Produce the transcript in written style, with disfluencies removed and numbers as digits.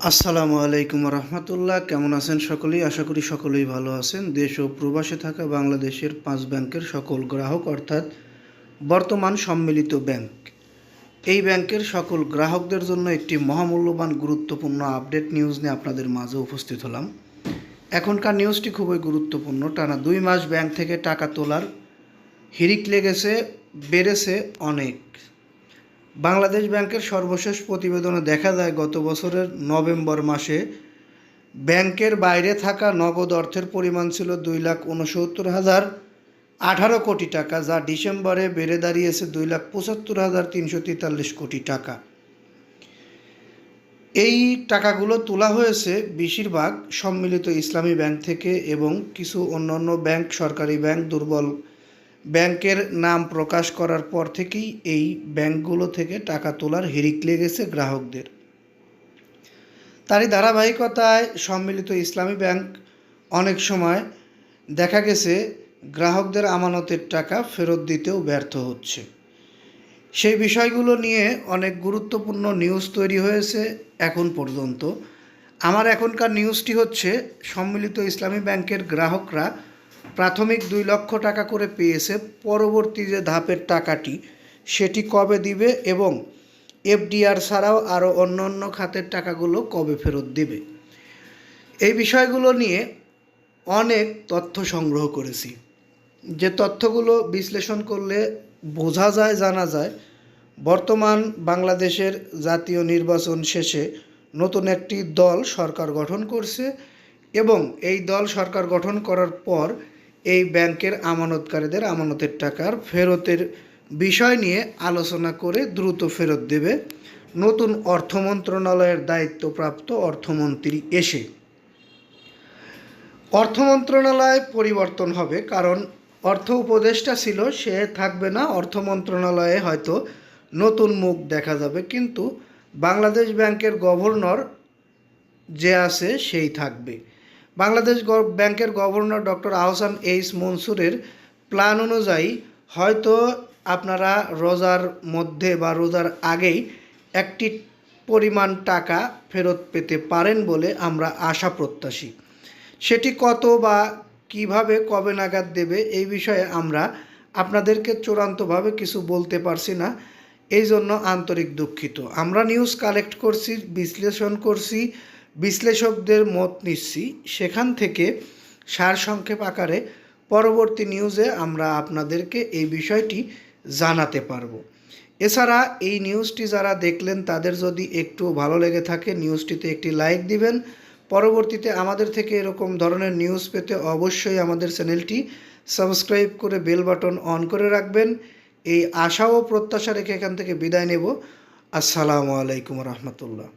আসসালামু আলাইকুম রহমতুল্লাহ। কেমন আছেন সকলেই? আশা করি সকলেই ভালো আছেন। দেশ ও প্রবাসে থাকা বাংলাদেশের 5 ব্যাংকের সকল গ্রাহক অর্থাৎ বর্তমান সম্মিলিত ব্যাংক, এই ব্যাংকের সকল গ্রাহকদের জন্য একটি মহামূল্যবান গুরুত্বপূর্ণ আপডেট নিউজ নিয়ে আপনাদের মাঝে উপস্থিত হলাম। এখনকার নিউজটি খুবই গুরুত্বপূর্ণ। টানা 2 মাস ব্যাংক থেকে টাকা তোলার হিড়িক লেগেছে, বেড়েছে অনেক। বাংলাদেশ ব্যাংকের সর্বশেষ প্রতিবেদনে দেখা যায় গত বছরের নভেম্বর মাসে ব্যাংকের বাইরে থাকা নগদ অর্থের পরিমাণ ছিল 2,69,018 কোটি টাকা, যা ডিসেম্বরে বেড়ে দাঁড়িয়েছে 2,75,343 কোটি টাকা। এই টাকাগুলো তোলা হয়েছে বেশিরভাগ সম্মিলিত ইসলামী ব্যাংক থেকে এবং কিছু অন্যান্য ব্যাংক, সরকারি ব্যাংক, দুর্বল ব্যাংকের নাম প্রকাশ করার পর থেকেই এই ব্যাংকগুলো থেকে টাকা তোলার হিড়িক লেগেছে গ্রাহকদের। তারই ধারাবাহিকতায় সম্মিলিত ইসলামী ব্যাংক অনেক সময় দেখা গেছে গ্রাহকদের আমানতের টাকা ফেরত দিতেও ব্যর্থ হচ্ছে। সেই বিষয়গুলো নিয়ে অনেক গুরুত্বপূর্ণ নিউজ তৈরি হয়েছে এখন পর্যন্ত। আমার এখনকার নিউজটি হচ্ছে, সম্মিলিত ইসলামী ব্যাংকের গ্রাহকরা প্রাথমিক 2 লক্ষ টাকা করে পেয়েছে। পরবর্তী যে ধাপের টাকাটি সেটি কবে দিবে এবং এফডিআর ছাড়াও আরও অন্য খাতের টাকাগুলো কবে ফেরত দেবে, এই বিষয়গুলো নিয়ে অনেক তথ্য সংগ্রহ করেছি। যে তথ্যগুলো বিশ্লেষণ করলে বোঝা যায়, জানা যায়, বর্তমান বাংলাদেশের জাতীয় নির্বাচন শেষে নতুন একটি দল সরকার গঠন করছে এবং এই দল সরকার গঠন করার পর এই ব্যাংকের আমানতকারীদের আমানতের টাকার ফেরতের বিষয় নিয়ে আলোচনা করে দ্রুত ফেরত দেবে নতুন অর্থ মন্ত্রণালয়ের দায়িত্বপ্রাপ্ত অর্থমন্ত্রী এসে। অর্থ মন্ত্রণালয় পরিবর্তন হবে, কারণ অর্থ উপদেষ্টা ছিল, সে থাকবে না। অর্থ মন্ত্রণালয়ে হয়তো নতুন মুখ দেখা যাবে, কিন্তু বাংলাদেশ ব্যাংকের গভর্নর যে আছে সেই থাকবে। বাংলাদেশ ব্যাংকের গভর্নর ডক্টর আহসান এইচ মনসুরের প্ল্যান অনুযায়ী হয়তো আপনারা রোজার মধ্যে বা রোজার আগেই একটি পরিমাণ টাকা ফেরত পেতে পারেন বলে আমরা আশা প্রত্যাশী। সেটি কত বা কিভাবে কবে নাগাদ দেবে এই বিষয়ে আমরা আপনাদেরকে চূড়ান্তভাবে কিছু বলতে পারছি না, এই জন্য আন্তরিক দুঃখিত। আমরা নিউজ কালেক্ট করছি, বিশ্লেষণ করছি, বিশ্লেষকদের মত নিচ্ছি, সেখান থেকে সারসংক্ষেপ আকারে পরবর্তী নিউজে আমরা আপনাদেরকে এই বিষয়টি জানাতে পারবো। এছাড়া এই নিউজটি যারা দেখলেন তাদের যদি একটু ভালো লেগে থাকে নিউজটিতে একটি লাইক দিবেন। পরবর্তীতে আমাদের থেকে এরকম ধরনের নিউজ পেতে অবশ্যই আমাদের চ্যানেলটি সাবস্ক্রাইব করে বেল বাটন অন করে রাখবেন। এই আশা ও প্রত্যাশা রেখে এখান থেকে বিদায় নেব। আসসালামু আলাইকুম রহমতুল্লাহ।